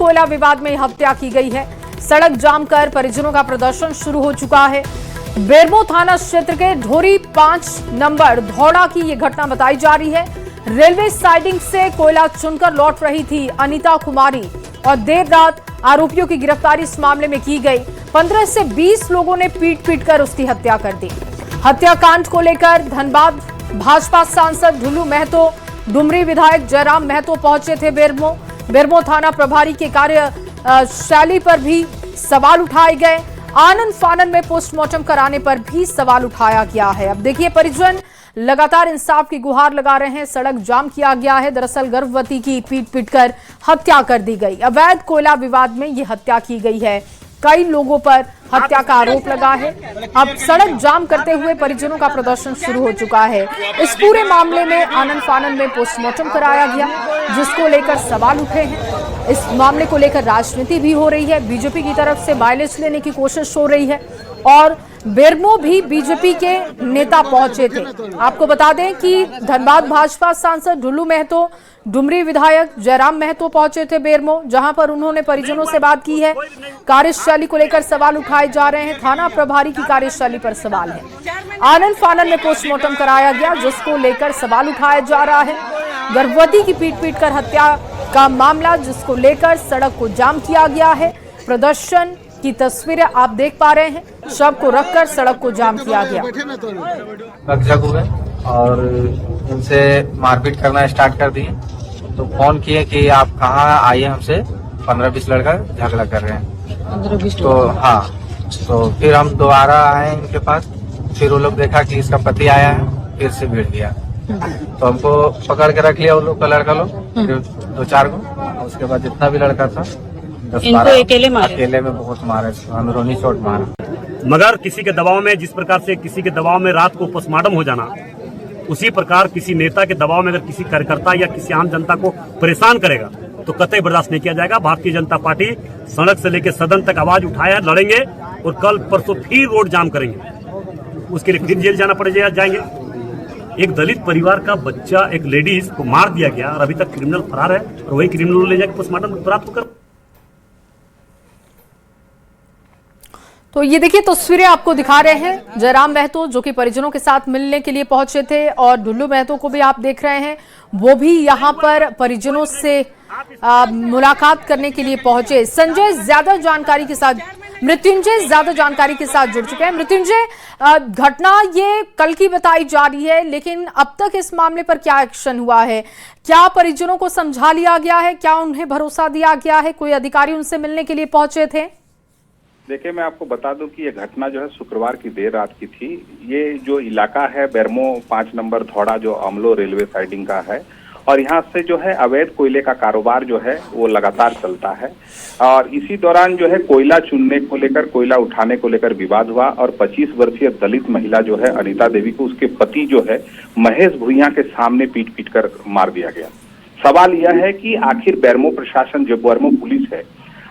कोयला विवाद में हत्या की गई है। सड़क जाम कर परिजनों का प्रदर्शन शुरू हो चुका है। बेरमो थाना क्षेत्र के ढोरी 5 नंबर धौड़ा की यह घटना बताई जा रही है। रेलवे साइडिंग से कोयला चुनकर लौट रही थी अनीता कुमारी और देर रात आरोपियों की गिरफ्तारी इस मामले में की गई। 15 से 20 लोगों ने पीट कर उसकी हत्या कर दी। हत्याकांड को लेकर धनबाद भाजपा सांसद ढुल्लू महतो, डुमरी विधायक जयराम महतो पहुंचे थे बेरमो थाना प्रभारी के कार्यशैली पर भी सवाल उठाए गए। आनन फानन में पोस्टमार्टम कराने पर भी सवाल उठाया गया है। अब देखिए, परिजन लगातार इंसाफ की गुहार लगा रहे हैं। सड़क जाम किया गया है। दरअसल गर्भवती की पीट कर हत्या कर दी गई। अवैध कोयला विवाद में यह हत्या की गई है। कई लोगों पर हत्या का आरोप लगा है। अब सड़क जाम करते हुए परिजनों का प्रदर्शन शुरू हो चुका है। इस पूरे मामले में आनन फानन में पोस्टमार्टम कराया गया, जिसको लेकर सवाल उठे हैं। इस मामले को लेकर राजनीति भी हो रही है। बीजेपी की तरफ से माइलेज लेने की कोशिश हो रही है और बेरमो भी बीजेपी के नेता पहुंचे थे। आपको बता दें कि धनबाद भाजपा सांसद ढुल्लू महतो, डुमरी विधायक जयराम महतो पहुंचे थे बेरमो, जहां पर उन्होंने परिजनों से बात की है। कार्यशैली को लेकर सवाल उठाए जा रहे हैं। थाना प्रभारी की कार्यशैली पर सवाल है। आनंद फानन में पोस्टमार्टम कराया गया, जिसको लेकर सवाल उठाया जा रहा है। गर्भवती की पीट कर हत्या का मामला, जिसको लेकर सड़क को जाम किया गया है। प्रदर्शन की तस्वीरें आप देख पा रहे हैं। शव को रखकर सड़क को जाम किया गया। हुए और उनसे मारपीट करना स्टार्ट कर दिए। तो फोन किए कि आप कहाँ आइए, हमसे 15-20 लड़का झगड़ा कर रहे हैं। 15-20 तो हाँ, तो फिर हम दोबारा आए इनके पास। फिर वो लोग देखा कि इसका पति आया है, फिर से भीड़ दिया। तो हमको पकड़ के रख लिया वो लोग का लड़का लोग, 2-4 को। उसके बाद जितना भी लड़का था इनको अकेले में बहुत मारे, अंदरूनी चोट मारा। मगर किसी के दबाव में, जिस प्रकार से किसी के दबाव में रात को पोस्टमार्टम हो जाना, उसी प्रकार किसी नेता के दबाव में अगर किसी कार्यकर्ता या किसी आम जनता को परेशान करेगा तो कतई बर्दाश्त नहीं किया जाएगा। भारतीय जनता पार्टी सड़क से लेकर सदन तक आवाज उठाया, लड़ेंगे और कल परसों फिर रोड जाम करेंगे। उसके लिए फिर जेल जाना पड़ेगा, जाएंगे। एक दलित परिवार का बच्चा, एक लेडीज को मार दिया गया और अभी तक क्रिमिनल फरार है और वही क्रिमिनल ले जाकर पोस्टमार्टम प्राप्त कर। तो ये देखिए, तस्वीरें आपको दिखा रहे हैं जयराम महतो, जो कि परिजनों के साथ मिलने के लिए पहुंचे थे, और ढुल्लू महतो को भी आप देख रहे हैं, वो भी यहां पर परिजनों से मुलाकात करने के लिए पहुंचे। संजय ज्यादा जानकारी के साथ, मृत्युंजय ज्यादा जानकारी के साथ जुड़ चुके हैं। मृत्युंजय, घटना ये कल की बताई जा रही है, लेकिन अब तक इस मामले पर क्या एक्शन हुआ है? क्या परिजनों को समझा लिया गया है? क्या उन्हें भरोसा दिया गया है? कोई अधिकारी उनसे मिलने के लिए पहुंचे थे? देखिए, मैं आपको बता दूं कि ये घटना जो है शुक्रवार की देर रात की थी। ये जो इलाका है बेरमो 5 नंबर धौड़ा, जो अमलो रेलवे साइडिंग का है, और यहाँ से जो है अवैध कोयले का कारोबार जो है वो लगातार चलता है। और इसी दौरान जो है कोयला चुनने को लेकर, कोयला उठाने को लेकर विवाद हुआ और 25 वर्षीय दलित महिला जो है अनीता देवी को उसके पति जो है महेश भुइयां के सामने पीट कर मार दिया गया। सवाल यह है कि आखिर बेरमो प्रशासन, जो बेरमो पुलिस है,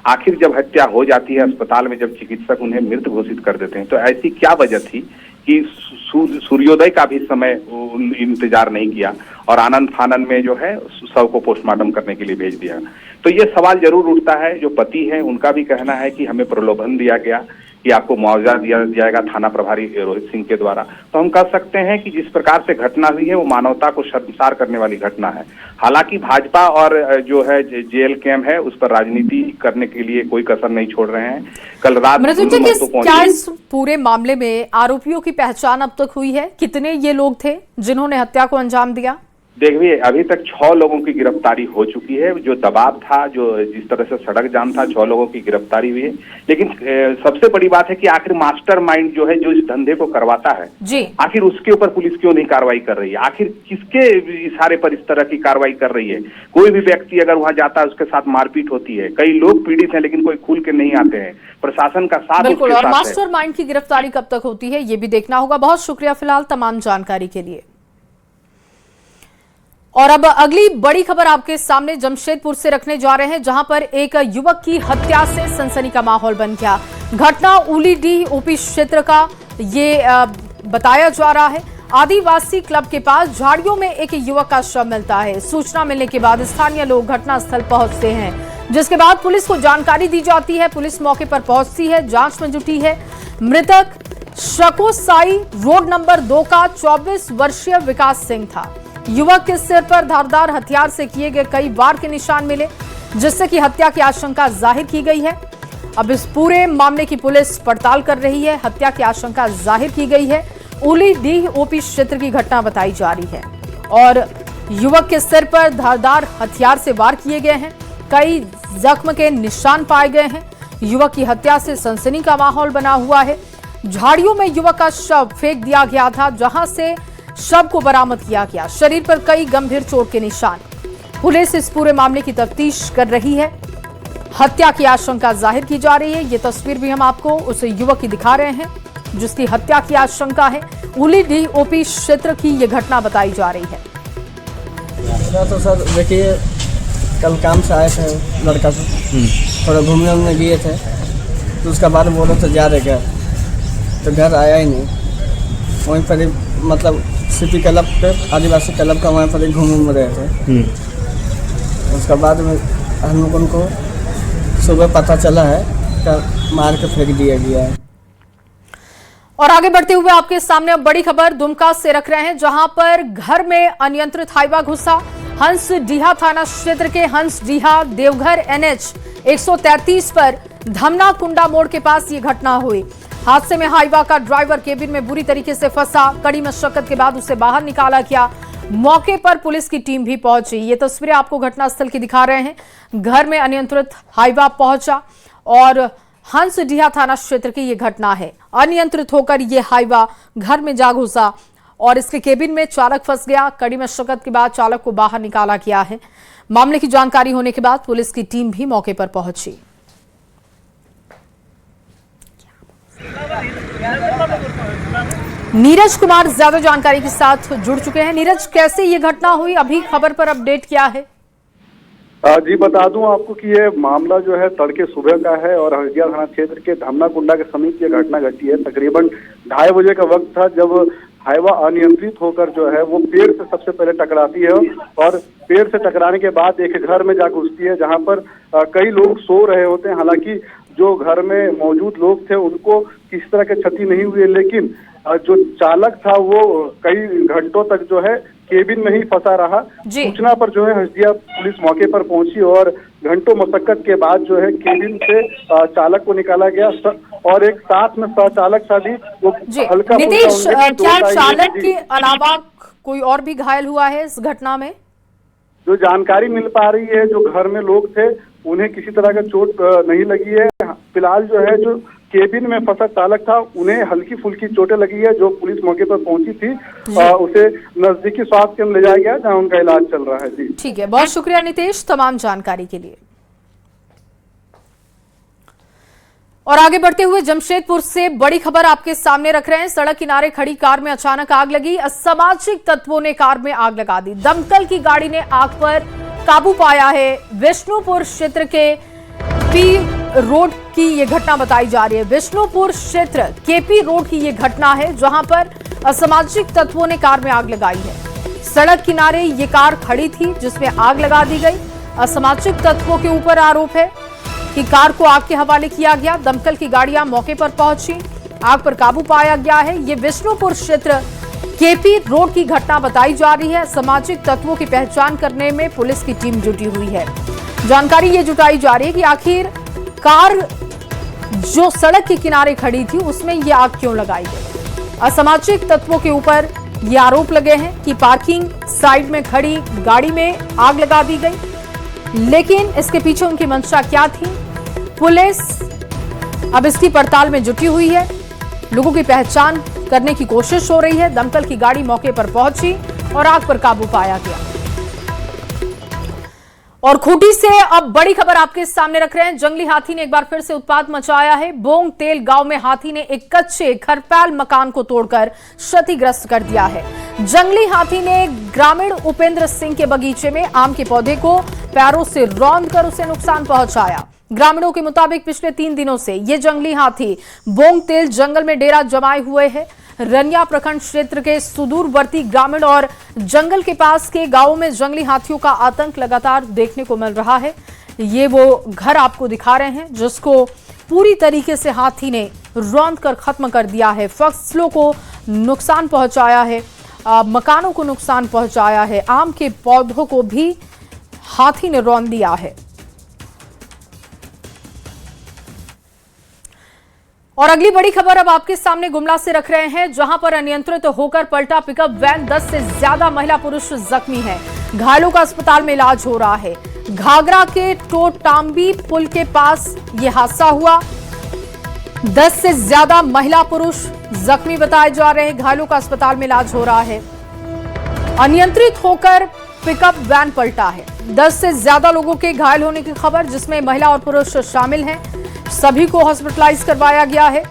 आखिर जब हत्या हो जाती है अस्पताल में, जब चिकित्सक उन्हें मृत घोषित कर देते हैं, तो ऐसी क्या वजह थी कि सूर्योदय का भी समय इंतजार नहीं किया और आनंद फानन में जो है शव को पोस्टमार्टम करने के लिए भेज दिया? तो ये सवाल जरूर उठता है। जो पति है उनका भी कहना है कि हमें प्रलोभन दिया गया कि आपको मुआवजा दिया जाएगा थाना प्रभारी रोहित सिंह के द्वारा। तो हम कह सकते हैं कि जिस प्रकार से घटना हुई है वो मानवता को शर्मसार करने वाली घटना है। हालांकि भाजपा और जो है जेएल कैम है उस पर राजनीति करने के लिए कोई कसर नहीं छोड़ रहे हैं। कल रात क्या इस पूरे मामले में आरोपियों की पहचान अब तक हुई है? कितने ये लोग थे जिन्होंने हत्या को अंजाम दिया? देखिए, अभी तक 6 लोगों की गिरफ्तारी हो चुकी है। जो दबाव था, जो जिस तरह से सड़क जाम था, 6 लोगों की गिरफ्तारी हुई है। लेकिन सबसे बड़ी बात है कि आखिर मास्टरमाइंड जो है, जो इस धंधे को करवाता है जी, आखिर उसके ऊपर पुलिस क्यों नहीं कार्रवाई कर रही है? आखिर किसके इशारे पर इस तरह की कार्रवाई कर रही है? कोई भी व्यक्ति अगर वहां जाता है उसके साथ मारपीट होती है। कई लोग पीड़ित हैं लेकिन कोई खुल के नहीं आते हैं। प्रशासन का साथ बिल्कुल। और मास्टरमाइंड की गिरफ्तारी कब तक होती है ये भी देखना होगा। बहुत शुक्रिया फिलहाल तमाम जानकारी के लिए। और अब अगली बड़ी खबर आपके सामने जमशेदपुर से रखने जा रहे हैं, जहां पर एक युवक की हत्या से सनसनी का माहौल बन गया। घटना उलीडीह ओपी क्षेत्र का ये बताया जा रहा है। आदिवासी क्लब के पास झाड़ियों में एक युवक का शव मिलता है। सूचना मिलने के बाद स्थानीय लोग घटनास्थल पहुंचते हैं, जिसके बाद पुलिस को जानकारी दी जाती है। पुलिस मौके पर पहुंचती है, जांच में जुटी है। मृतक शकोसाई रोड नंबर 2 का 24 वर्षीय विकास सिंह था। युवक के सिर पर धारदार हथियार से किए गए कई वार के निशान मिले, जिससे कि हत्या की आशंका जाहिर की गई है। अब इस पूरे मामले की पुलिस पड़ताल कर रही है। हत्या की आशंका जाहिर की गई है। उलीडीह ओपी क्षेत्र की घटना बताई जा रही है और युवक के सिर पर धारदार हथियार से वार किए गए हैं। कई जख्म के निशान पाए गए हैं। युवक की हत्या से सनसनी का माहौल बना हुआ है। झाड़ियों में युवक का शव फेंक दिया गया था, जहां से शव को बरामद किया गया। शरीर पर कई गंभीर चोट के निशान। पुलिस इस पूरे मामले की तफ्तीश कर रही है। हत्या की आशंका जाहिर की जा रही है। ये तस्वीर भी हम आपको उस युवक की दिखा रहे हैं जिसकी हत्या की आशंका है। उलीडीह ओपी क्षेत्र की ये घटना बताई जा रही है। तो सर देखिए, कल काम से आए थे लड़का से, थोड़ा घूमने गए थे, तो उसका बाद बोले तो जा रहे घर, तो घर आया ही नहीं। वहीं पर ही मतलब सिटी क्लब पे, आदिवासी क्लब का, वहाँ पर ही घूम रहे थे। उसका बाद में हम लोगों को सुबह पता चला है कि मार के फेंक दिया गया है। और आगे बढ़ते हुए आपके सामने अब बड़ी खबर दुमका से रख रहे हैं, जहां पर घर में अनियंत्रित हाइवा घुसा। हंसडीहा थाना क्षेत्र के हंसडीहा देवघर NH 133 पर धमना कुंडा मोड़ के पास ये घटना हुई। हादसे में हाइवा का ड्राइवर केबिन में बुरी तरीके से फंसा। कड़ी मशक्कत के बाद उसे बाहर निकाला गया। मौके पर पुलिस की टीम भी पहुंची। ये तस्वीरें आपको घटनास्थल की दिखा रहे हैं। घर में अनियंत्रित हाइवा पहुंचा और हंसडीहा थाना क्षेत्र की यह घटना है। अनियंत्रित होकर यह हाइवा घर में जा घुसा और इसके केबिन में चालक फंस गया। कड़ी मशक्कत के बाद चालक को बाहर निकाला गया है। मामले की जानकारी होने के बाद पुलिस की टीम भी मौके पर पहुंची। नीरज कुमार ज्यादा जानकारी के साथ जुड़ चुके हैं। नीरज, कैसे ये घटना हुई, अभी खबर पर अपडेट क्या है? जी बता दूं आपको कि ये मामला जो है तड़के सुबह का है और हंसडीहा थाना क्षेत्र के धमना कुंडा के समीप ये घटना घटी है। तकरीबन 2:30 बजे का वक्त था जब हाइवा अनियंत्रित होकर जो है वो पेड़ से सबसे पहले टकराती है और पेड़ से टकराने के बाद एक घर में जा घुसती है, जहां पर कई लोग सो रहे होते हैं। हालांकि जो घर में मौजूद लोग थे उनको किसी तरह की क्षति नहीं हुई है, लेकिन जो चालक था वो कई घंटों तक जो है केबिन में ही फंसा रहा। सूचना पर जो है हंसडीहा पुलिस मौके पर पहुंची और घंटों मशक्कत के बाद जो है केबिन से चालक को निकाला गया और एक साथ में सहचालक था भी वो हल्का। नीतीश, क्या चालक के अलावा कोई और भी घायल हुआ है इस घटना में? जो जानकारी मिल पा रही है, जो घर में लोग थे उन्हें किसी तरह का चोट नहीं लगी है। फिलहाल जो है जो केबिन में फंसा चालक था उन्हें हल्की फुल्की चोटें लगी है। जो पुलिस मौके पर पहुंची थी उसे नजदीकी स्वास्थ्य केंद्र ले जाया गया, जहां उनका इलाज चल रहा है। जी ठीक है, बहुत शुक्रिया नीतीश तमाम जानकारी के लिए। और आगे बढ़ते हुए जमशेदपुर से बड़ी खबर आपके सामने रख रहे हैं। सड़क किनारे खड़ी कार में अचानक आग लगी। असामाजिक तत्वों ने कार में आग लगा दी। दमकल की गाड़ी ने आग पर काबू पाया है। विष्णुपुर क्षेत्र के पी रोड की ये घटना बताई जा रही है। विष्णुपुर क्षेत्र केपी रोड की ये घटना है, जहां पर असामाजिक तत्वों ने कार में आग लगाई है। सड़क किनारे ये कार खड़ी थी जिसमें आग लगा दी गई। असामाजिक तत्वों के ऊपर आरोप है कि कार को आग के हवाले किया गया। दमकल की गाड़ियां मौके पर पहुंची, आग पर काबू पाया गया है। ये विष्णुपुर क्षेत्र केपी रोड की घटना बताई जा रही है। सामाजिक तत्वों की पहचान करने में पुलिस की टीम जुटी हुई है। जानकारी ये जुटाई जा रही है कि आखिर कार जो सड़क के किनारे खड़ी थी उसमें ये आग क्यों लगाई गई। असामाजिक तत्वों के ऊपर ये आरोप लगे हैं कि पार्किंग साइड में खड़ी गाड़ी में आग लगा दी गई, लेकिन इसके पीछे उनकी मंशा क्या थी, पुलिस अब इसकी पड़ताल में जुटी हुई है। लोगों की पहचान करने की कोशिश हो रही है। दमकल की गाड़ी मौके पर पहुंची और आग पर काबू पाया गया। और खूंटी से अब बड़ी खबर आपके सामने रख रहे हैं। जंगली हाथी ने एक बार फिर से उत्पात मचाया है। बोंग तेल गांव में हाथी ने एक कच्चे खरपाल मकान को तोड़कर क्षतिग्रस्त कर दिया है। जंगली हाथी ने ग्रामीण उपेंद्र सिंह के बगीचे में आम के पौधे को पैरों से रौंदकर उसे नुकसान पहुंचाया। ग्रामीणों के मुताबिक पिछले 3 दिनों से ये जंगली हाथी बोंग तेल जंगल में डेरा जमाए हुए है। रनिया प्रखंड क्षेत्र के सुदूरवर्ती ग्रामीण और जंगल के पास के गांवों में जंगली हाथियों का आतंक लगातार देखने को मिल रहा है। ये वो घर आपको दिखा रहे हैं जिसको पूरी तरीके से हाथी ने रौंद कर खत्म कर दिया है। फसलों को नुकसान पहुंचाया है, मकानों को नुकसान पहुंचाया है, आम के पौधों को भी हाथी ने रौंद दिया है। और अगली बड़ी खबर अब आपके सामने गुमला से रख रहे हैं, जहां पर अनियंत्रित होकर पलटा पिकअप वैन, 10 से ज्यादा महिला पुरुष जख्मी हैं। घायलों का अस्पताल में इलाज हो रहा है। घाघरा के टोटाम्बी पुल के पास यह हादसा हुआ। 10 से ज्यादा महिला पुरुष जख्मी बताए जा रहे हैं। घायलों का अस्पताल में इलाज हो रहा है। अनियंत्रित होकर पिकअप वैन पलटा है। 10 से ज्यादा लोगों के घायल होने की खबर, जिसमें महिला और पुरुष शामिल हैं। सभी को हॉस्पिटलाइज करवाया गया है।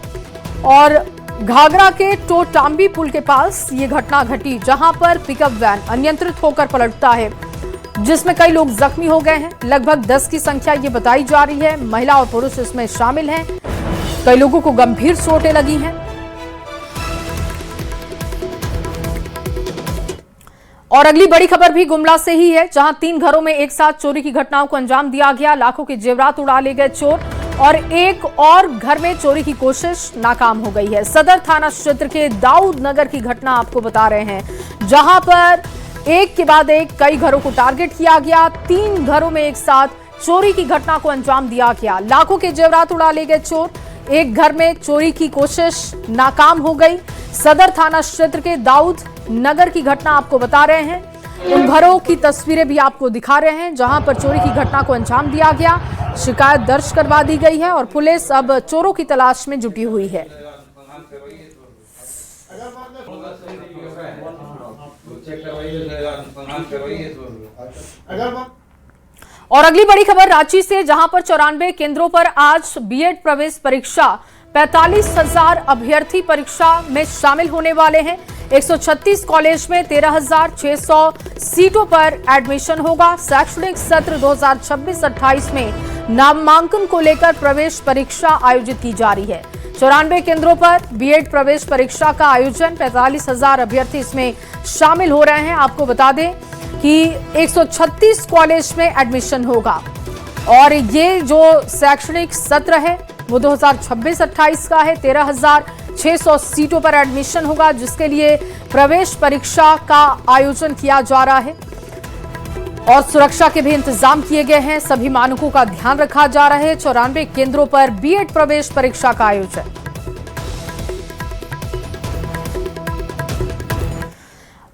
और घाघरा के टोटाम्बी पुल के पास ये घटना घटी, जहां पर पिकअप वैन अनियंत्रित होकर पलटता है, जिसमें कई लोग जख्मी हो गए हैं। लगभग 10 की संख्या ये बताई जा रही है। महिला और पुरुष इसमें शामिल हैं। कई लोगों को गंभीर चोटें लगी हैं। और अगली बड़ी खबर भी गुमला से ही है, जहां 3 घरों में एक साथ चोरी की घटनाओं को अंजाम दिया गया। लाखों के जेवरात उड़ा ले गए चोर, और एक और घर में चोरी की कोशिश नाकाम हो गई है। सदर थाना क्षेत्र के दाऊद नगर की घटना आपको बता रहे हैं, जहां पर एक के बाद एक कई घरों को टारगेट किया गया। 3 घरों में एक साथ चोरी की घटना को अंजाम दिया गया। लाखों के जेवरात उड़ा ले गए चोर, एक घर में चोरी की कोशिश नाकाम हो गई। सदर थाना क्षेत्र के दाऊद नगर की घटना आपको बता रहे हैं। उन घरों की तस्वीरें भी आपको दिखा रहे हैं, जहां पर चोरी की घटना को अंजाम दिया गया। शिकायत दर्ज करवा दी गई है और पुलिस अब चोरों की तलाश में जुटी हुई है। और अगली बड़ी खबर रांची से, जहां पर 94 केंद्रों पर आज बीएड प्रवेश परीक्षा, 45,000 अभ्यर्थी परीक्षा में शामिल होने वाले हैं। 136 कॉलेज में 13,600 सीटों पर एडमिशन होगा। शैक्षणिक सत्र 2026-28 में नामांकन को लेकर प्रवेश परीक्षा आयोजित की जा रही है। 94 केंद्रों पर बीएड प्रवेश परीक्षा का आयोजन, 45,000 अभ्यर्थी इसमें शामिल हो रहे हैं। आपको बता दें कि 136 कॉलेज में एडमिशन होगा और ये जो शैक्षणिक सत्र है वो 2026-28 का है। 13,600 सीटों पर एडमिशन होगा, जिसके लिए प्रवेश परीक्षा का आयोजन किया जा रहा है और सुरक्षा के भी इंतजाम किए गए हैं। सभी मानकों का ध्यान रखा जा रहा है। 94 केंद्रों पर बीएड प्रवेश परीक्षा का आयोजन।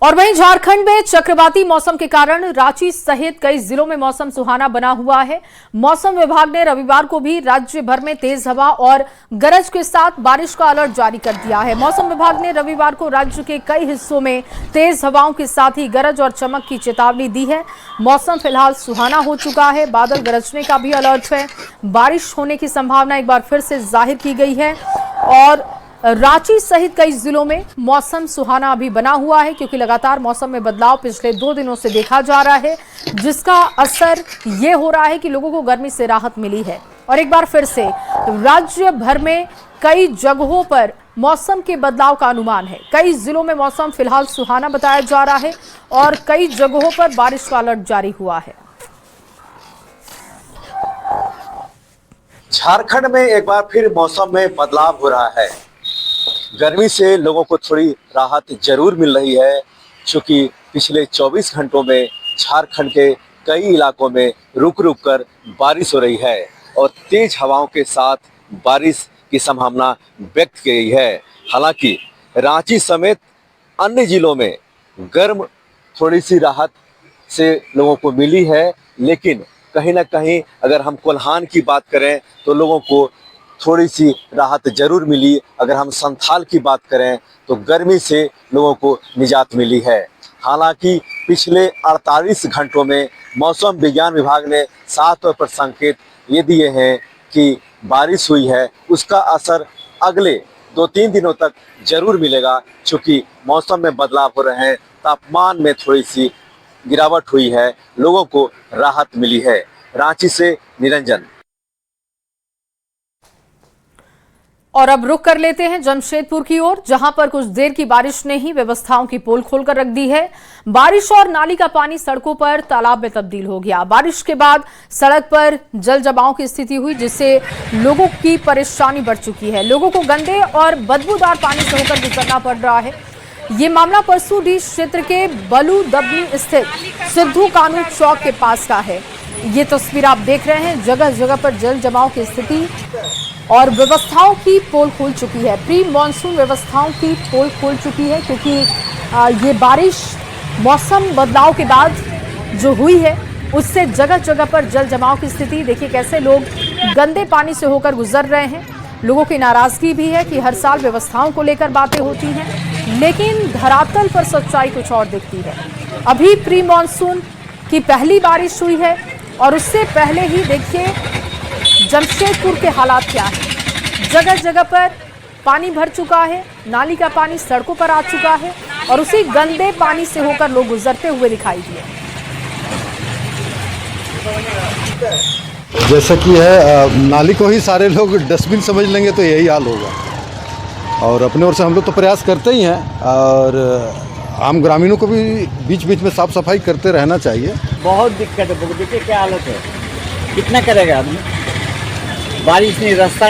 और वहीं झारखंड में चक्रवाती मौसम के कारण रांची सहित कई जिलों में मौसम सुहाना बना हुआ है। मौसम विभाग ने रविवार को भी राज्य भर में तेज हवा और गरज के साथ बारिश का अलर्ट जारी कर दिया है। मौसम विभाग ने रविवार को राज्य के कई हिस्सों में तेज हवाओं के साथ ही गरज और चमक की चेतावनी दी है। मौसम फिलहाल सुहाना हो चुका है। बादल गरजने का भी अलर्ट है। बारिश होने की संभावना एक बार फिर से जाहिर की गई है और रांची सहित कई जिलों में मौसम सुहाना अभी बना हुआ है, क्योंकि लगातार मौसम में बदलाव पिछले 2 दिनों से देखा जा रहा है, जिसका असर ये हो रहा है कि लोगों को गर्मी से राहत मिली है। और एक बार फिर से राज्य भर में कई जगहों पर मौसम के बदलाव का अनुमान है। कई जिलों में मौसम फिलहाल सुहाना बताया जा रहा है और कई जगहों पर बारिश का अलर्ट जारी हुआ है। झारखंड में एक बार फिर मौसम में बदलाव हो रहा है। गर्मी से लोगों को थोड़ी राहत जरूर मिल रही है, क्योंकि पिछले 24 घंटों में झारखंड के कई इलाकों में रुक रुक कर बारिश हो रही है और तेज हवाओं के साथ बारिश की संभावना व्यक्त की गई है। हालांकि रांची समेत अन्य जिलों में गर्म थोड़ी सी राहत से लोगों को मिली है, लेकिन कहीं ना कहीं अगर हम कोल्हान की बात करें तो लोगों को थोड़ी सी राहत जरूर मिली। अगर हम संथाल की बात करें तो गर्मी से लोगों को निजात मिली है। हालांकि पिछले 48 घंटों में मौसम विज्ञान विभाग ने साफ तौर पर संकेत ये दिए हैं कि बारिश हुई है, उसका असर अगले 2-3 दिनों तक जरूर मिलेगा, क्योंकि मौसम में बदलाव हो रहे हैं। तापमान में थोड़ी सी गिरावट हुई है, लोगों को राहत मिली है। रांची से निरंजन। और अब रुक कर लेते हैं जमशेदपुर की ओर, जहां पर कुछ देर की बारिश ने ही व्यवस्थाओं की पोल खोलकर रख दी है। बारिश और नाली का पानी सड़कों पर तालाब में तब्दील हो गया। बारिश के बाद सड़क पर जल जमाव की स्थिति हुई, जिससे लोगों की परेशानी बढ़ चुकी है। लोगों को गंदे और बदबूदार पानी से होकर गुजरना पड़ रहा है। ये मामला परसूडी क्षेत्र के बलू दबनी स्थित सिद्धू कानू चौक के पास का है। ये तस्वीर आप देख रहे हैं, जगह जगह पर जल जमाव की स्थिति और व्यवस्थाओं की पोल खुल चुकी है। प्री मॉनसून व्यवस्थाओं की पोल खुल चुकी है, क्योंकि ये बारिश मौसम बदलाव के बाद जो हुई है उससे जगह जगह पर जल जमाव की स्थिति। देखिए कैसे लोग गंदे पानी से होकर गुजर रहे हैं। लोगों की नाराजगी भी है कि हर साल व्यवस्थाओं को लेकर बातें होती हैं, लेकिन धरातल पर सच्चाई कुछ और दिखती है। अभी प्री मॉनसून की पहली बारिश हुई है और उससे पहले ही देखिए जमशेदपुर के हालात क्या है। जगह जगह पर पानी भर चुका है, नाली का पानी सड़कों पर आ चुका है और उसी गंदे पानी से होकर लोग गुजरते हुए दिखाई दिए। जैसा कि है नाली को ही सारे लोग डस्टबिन समझ लेंगे तो यही हाल होगा। और अपने ओर से हम लोग तो प्रयास करते ही हैं और आम ग्रामीणों को भी बीच बीच में साफ सफाई करते रहना चाहिए। बहुत दिक्कत है, देखिए क्या हालत है, कितना करेगा आदमी। बारिश नहीं, रास्ता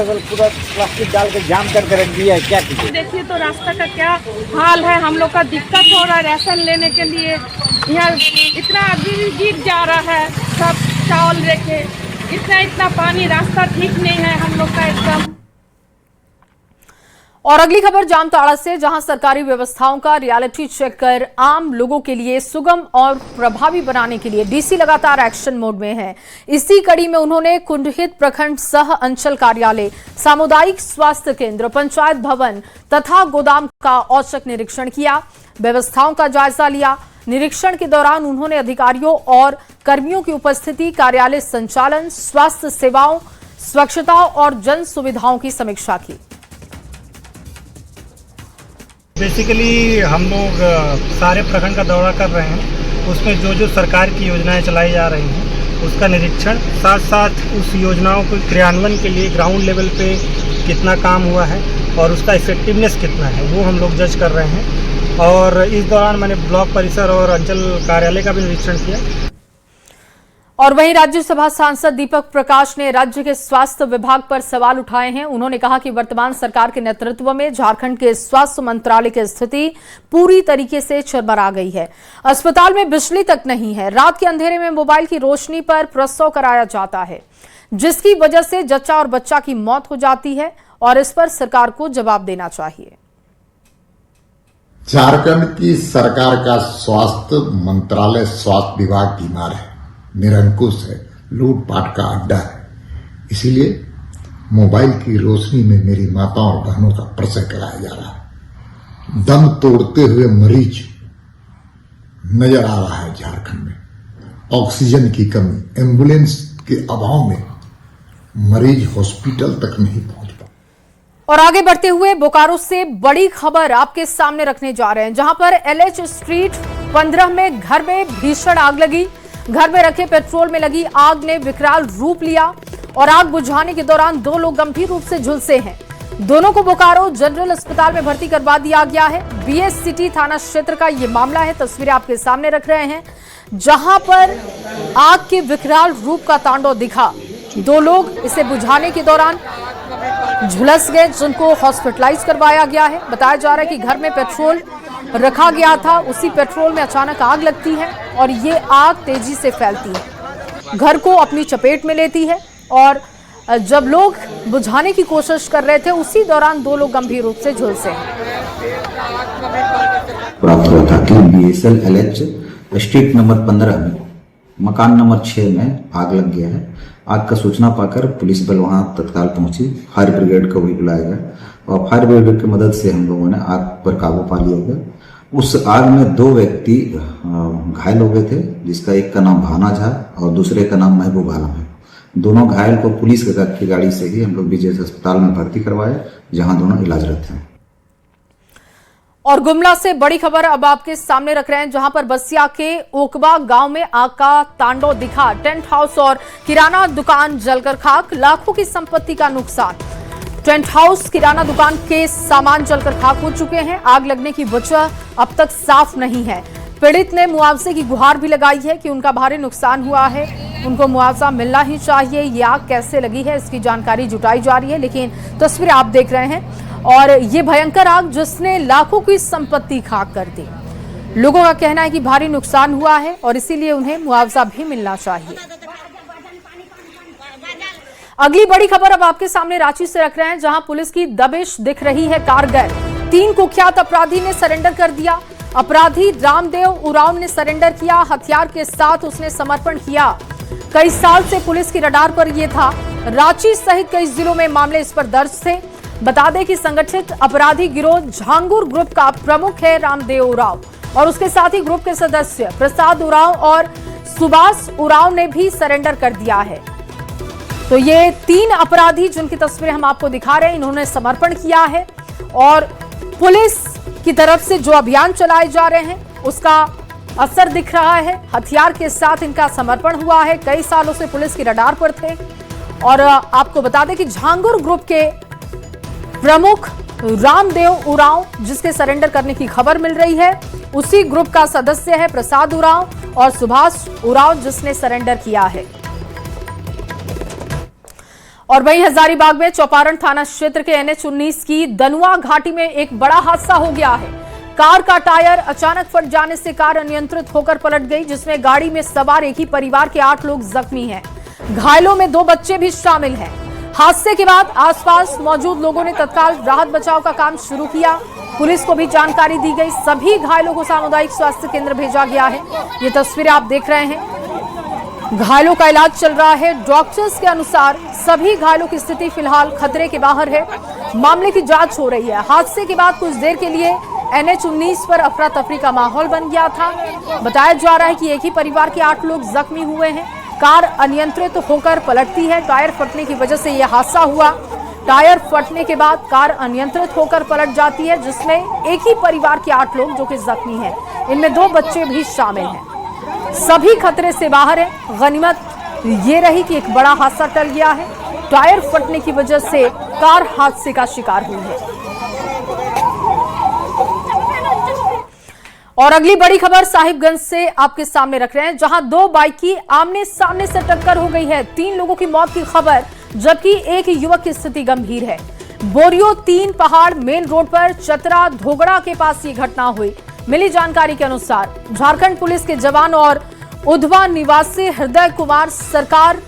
पूरा प्लास्टिक डाल के जाम करके रख दिया है, क्या कीजिए। देखिए तो रास्ता का क्या हाल है, हम लोग का दिक्कत हो रहा है राशन लेने के लिए। यहाँ इतना आदमी गिर जा रहा है, सब चावल लेके, इतना पानी, रास्ता ठीक नहीं है हम लोग का एकदम। और अगली खबर जामताड़ा से, जहां सरकारी व्यवस्थाओं का रियलिटी चेक कर आम लोगों के लिए सुगम और प्रभावी बनाने के लिए डीसी लगातार एक्शन मोड में है। इसी कड़ी में उन्होंने कुंडहित प्रखंड सह अंचल कार्यालय, सामुदायिक स्वास्थ्य केंद्र, पंचायत भवन तथा गोदाम का औचक निरीक्षण किया, व्यवस्थाओं का जायजा लिया। निरीक्षण के दौरान उन्होंने अधिकारियों और कर्मियों की उपस्थिति, कार्यालय संचालन, स्वास्थ्य सेवाओं, स्वच्छता और जन सुविधाओं की समीक्षा की। बेसिकली हम लोग सारे प्रखंड का दौरा कर रहे हैं, उसमें जो जो सरकार की योजनाएं चलाई जा रही हैं उसका निरीक्षण, साथ साथ उस योजनाओं को क्रियान्वयन के लिए ग्राउंड लेवल पे कितना काम हुआ है और उसका इफेक्टिवनेस कितना है वो हम लोग जज कर रहे हैं। और इस दौरान मैंने ब्लॉक परिसर और अंचल कार्यालय का भी निरीक्षण किया। और वहीं राज्यसभा सांसद दीपक प्रकाश ने राज्य के स्वास्थ्य विभाग पर सवाल उठाए हैं। उन्होंने कहा कि वर्तमान सरकार के नेतृत्व में झारखंड के स्वास्थ्य मंत्रालय की स्थिति पूरी तरीके से चरमरा गई है। अस्पताल में बिजली तक नहीं है, रात के अंधेरे में मोबाइल की रोशनी पर प्रसव कराया जाता है, जिसकी वजह से जच्चा और बच्चा की मौत हो जाती है और इस पर सरकार को जवाब देना चाहिए। झारखंड की सरकार का स्वास्थ्य मंत्रालय, स्वास्थ्य विभाग बीमार है, निरंकुश है, लूटपाट का अड्डा है। इसीलिए मोबाइल की रोशनी में मेरी माताओं और बहनों का प्रसव कराया जा रहा है। दम तोड़ते हुए मरीज नजर आ रहा है झारखंड में। ऑक्सीजन की कमी, एम्बुलेंस के अभाव में मरीज हॉस्पिटल तक नहीं पहुंच पाते। और आगे बढ़ते हुए बोकारो से बड़ी खबर आपके सामने रखने जा रहे हैं, जहां पर LH स्ट्रीट 15 में घर में भीषण आग लगी। घर में रखे पेट्रोल में लगी आग ने विकराल रूप लिया और आग बुझाने के दौरान 2 लोग गंभीर रूप से झुलसे हैं। दोनों को बोकारो जनरल अस्पताल में भर्ती करवा दिया गया है। BS सिटी थाना क्षेत्र का ये मामला है, तस्वीरें आपके सामने रख रहे हैं, जहां पर आग के विकराल रूप का तांडव दिखा। 2 लोग इसे बुझाने के दौरान झुलस गए, जिनको हॉस्पिटलाइज करवाया गया है। बताया जा रहा है कि घर में पेट्रोल रखा गया था, उसी पेट्रोल में अचानक आग लगती है और ये आग तेजी से फैलती है, घर को अपनी चपेट में लेती है। और जब लोग बुझाने की कोशिश कर रहे थे, उसी दौरान 2 लोग गंभीर रूप से झुलसे हैं। प्राप्त हुआ था कि BSL LH स्ट्रीट नंबर 15 में मकान नंबर 6 में आग लग गया है। आग का सूचना पाकर पुलिस बल वहां तत्काल पहुंची, फायर ब्रिगेड को भी बुलाया गया और फायर ब्रिगेड की मदद से हम लोगों ने आग पर काबू पा लिया गया। उस आग में 2 व्यक्ति घायल हो गए थे, जिसका एक का नाम भाना झा और दूसरे का नाम महबूब आलम है। दोनों घायल को पुलिस की गाड़ी से ही हम लोग BJS अस्पताल में भर्ती करवाए, जहां दोनों इलाजरत हैं। और गुमला से बड़ी खबर अब आपके सामने रख रहे हैं, जहां पर बसिया के ओकबा गांव में आग का तांडव दिखा। टेंट हाउस और किराना दुकान जलकर खाक, लाखों की संपत्ति का नुकसान। टेंट हाउस, किराना दुकान के सामान जलकर खाक हो चुके हैं। आग लगने की वजह अब तक साफ नहीं है। पीड़ित ने मुआवजे की गुहार भी लगाई है कि उनका भारी नुकसान हुआ है, उनको मुआवजा मिलना ही चाहिए। ये आग कैसे लगी है इसकी जानकारी जुटाई जा रही है, लेकिन तस्वीरें आप देख रहे हैं और ये भयंकर आग जिसने लाखों की संपत्ति खाक कर दी। लोगों का कहना है कि भारी नुकसान हुआ है और इसीलिए उन्हें मुआवजा भी मिलना चाहिए। अगली बड़ी खबर अब आपके सामने रांची से रख रहे हैं, जहां पुलिस की दबिश दिख रही है कारगर। 3 कुख्यात अपराधी ने सरेंडर कर दिया। अपराधी रामदेव उरांव ने सरेंडर किया। हथियार के साथ उसने समर्पण किया। कई साल से पुलिस की रडार पर यह था। रांची सहित कई जिलों में मामले इस पर दर्ज थे। बता दें कि संगठित अपराधी गिरोह झांगुर ग्रुप का प्रमुख है रामदेव उरांव और उसके साथ ही ग्रुप के सदस्य प्रसाद उरांव और सुभाष उरांव ने भी सरेंडर कर दिया है। तो ये 3 अपराधी जिनकी तस्वीरें हम आपको दिखा रहे हैं, इन्होंने समर्पण किया है और पुलिस की तरफ से जो अभियान चलाए जा रहे हैं उसका असर दिख रहा है। हथियार के साथ इनका समर्पण हुआ है। कई सालों से पुलिस की रडार पर थे और आपको बता दें कि झांगुर ग्रुप के प्रमुख रामदेव उरांव जिसके सरेंडर करने की खबर मिल रही है, उसी ग्रुप का सदस्य है प्रसाद उरांव और सुभाष उरांव जिसने सरेंडर किया है। और वहीं हजारीबाग में चौपारण थाना क्षेत्र के NH-19 की दनुआ घाटी में एक बड़ा हादसा हो गया है। कार का टायर अचानक फट जाने से कार अनियंत्रित होकर पलट गई, जिसमें गाड़ी में सवार एक ही परिवार के 8 लोग जख्मी हैं। घायलों में 2 बच्चे भी शामिल हैं। हादसे के बाद आसपास मौजूद लोगों ने तत्काल राहत बचाव का काम शुरू किया। पुलिस को भी जानकारी दी गई। सभी घायलों को सामुदायिक स्वास्थ्य केंद्र भेजा गया है। ये तस्वीरें आप देख रहे हैं। घायलों का इलाज चल रहा है। डॉक्टर्स के अनुसार सभी घायलों की स्थिति फिलहाल खतरे के बाहर है। मामले की जांच हो रही है। हादसे के बाद कुछ देर के लिए NH-19 पर अफरा तफरी का माहौल बन गया था। बताया जा रहा है कि एक ही परिवार के 8 लोग जख्मी हुए हैं। कार अनियंत्रित होकर पलटती है। टायर फटने की वजह से यह हादसा हुआ। टायर फटने के बाद कार अनियंत्रित होकर पलट जाती है, जिसमें एक ही परिवार के 8 लोग जो कि जख्मी हैं। इनमें 2 बच्चे भी शामिल हैं। सभी खतरे से बाहर है। गनीमत ये रही कि एक बड़ा हादसा टल गया है। टायर फटने की वजह से कार हादसे का शिकार हुई है। और अगली बड़ी खबर साहिबगंज से आपके सामने रख रहे हैं, जहां 2 बाइक की आमने सामने से टक्कर हो गई है। 3 लोगों की मौत की खबर, जबकि एक युवक की स्थिति गंभीर है। बोरियो 3 पहाड़ मेन रोड पर चतरा धोगड़ा के पास ये घटना हुई। मिली जानकारी के अनुसार झारखंड पुलिस के जवान और उधवा निवासी हृदय कुमार सरकार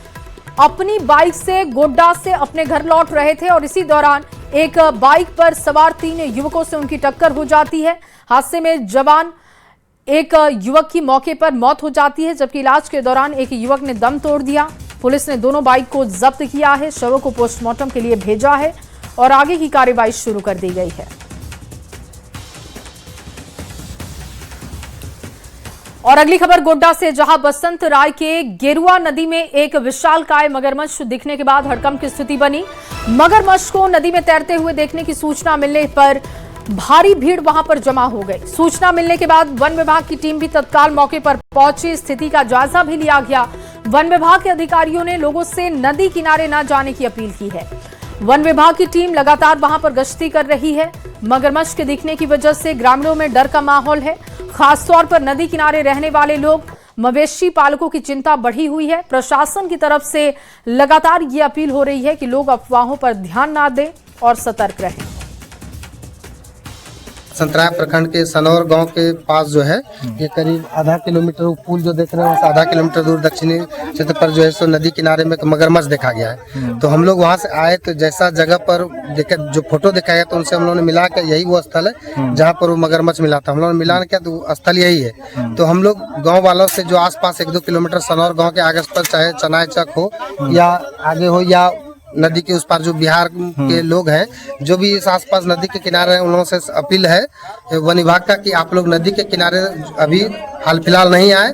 अपनी बाइक से गोड्डा से अपने घर लौट रहे थे और इसी दौरान एक बाइक पर सवार 3 युवकों से उनकी टक्कर हो जाती है। हादसे में जवान एक युवक की मौके पर मौत हो जाती है, जबकि इलाज के दौरान एक युवक ने दम तोड़ दिया। पुलिस ने दोनों बाइक को जब्त किया है। शवों को पोस्टमार्टम के लिए भेजा है और आगे की कार्रवाई शुरू कर दी गई है। और अगली खबर गोड्डा से, जहां बसंत राय के गेरुआ नदी में एक विशालकाय मगरमच्छ दिखने के बाद हड़कंप की स्थिति बनी। मगरमच्छ को नदी में तैरते हुए देखने की सूचना मिलने पर भारी भीड़ वहां पर जमा हो गई। सूचना मिलने के बाद वन विभाग की टीम भी तत्काल मौके पर पहुंची। स्थिति का जायजा भी लिया गया। वन विभाग के अधिकारियों ने लोगों से नदी किनारे न जाने की अपील की है। वन विभाग की टीम लगातार वहां पर गश्ती कर रही है। मगरमच्छ के दिखने की वजह से ग्रामीणों में डर का माहौल है। खासतौर पर नदी किनारे रहने वाले लोग, मवेशी पालकों की चिंता बढ़ी हुई है। प्रशासन की तरफ से लगातार ये अपील हो रही है कि लोग अफवाहों पर ध्यान ना दें और सतर्क रहें। संतराय प्रखंड के सनौर गांव के पास जो है, ये करीब आधा किलोमीटर पुल जो देख रहे हैं उससे आधा किलोमीटर दूर दक्षिणी क्षेत्र पर जो है सो नदी किनारे में मगरमच्छ देखा गया है। तो हम लोग वहां से आए तो जैसा जगह पर देखे जो फोटो दिखाया तो उनसे हम लोगों ने मिला के यही वो स्थल है जहाँ पर वो मगरमच्छ मिला था। हम लोगों ने मिलान किया तो स्थल यही है। तो हम लोग गाँव वालों से जो आसपास 1-2 किलोमीटर सनौर गाँव के आगे पर चाहे चनाई चक हो या आगे हो या नदी के उस पार जो बिहार के लोग हैं, जो भी इस आसपास नदी के किनारे हैं, उन लोगों से अपील है वन विभाग का कि आप लोग नदी के किनारे अभी हाल फिलहाल नहीं आए